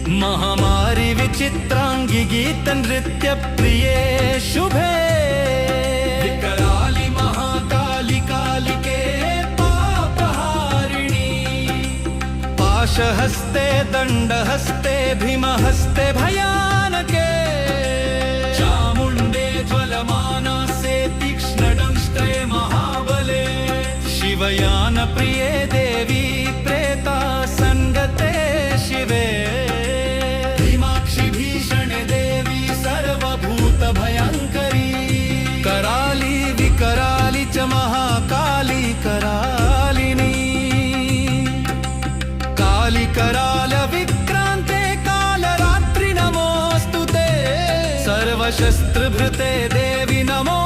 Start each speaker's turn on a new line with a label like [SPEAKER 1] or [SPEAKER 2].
[SPEAKER 1] महामारी विचित्रांगी गीत नृत्य प्रिये शुभे विकराली महाकाली कालिके पापहारिणी पाशहस्ते दंडहस्ते भीमहस्ते भयानके चामुंडे ज्वलमानासे तीक्ष्णदंष्टे महाबले शिवयान प्रिये देवी प्रेता संगते शिवे भीमाक्षि भीषण देवी सर्वभूत भयंकरी कराली विकराली च महाकाली करालिनी काली कराल विक्रांते कालरात्रि नमोस्तुते सर्वशस्त्रभृते देवी नमो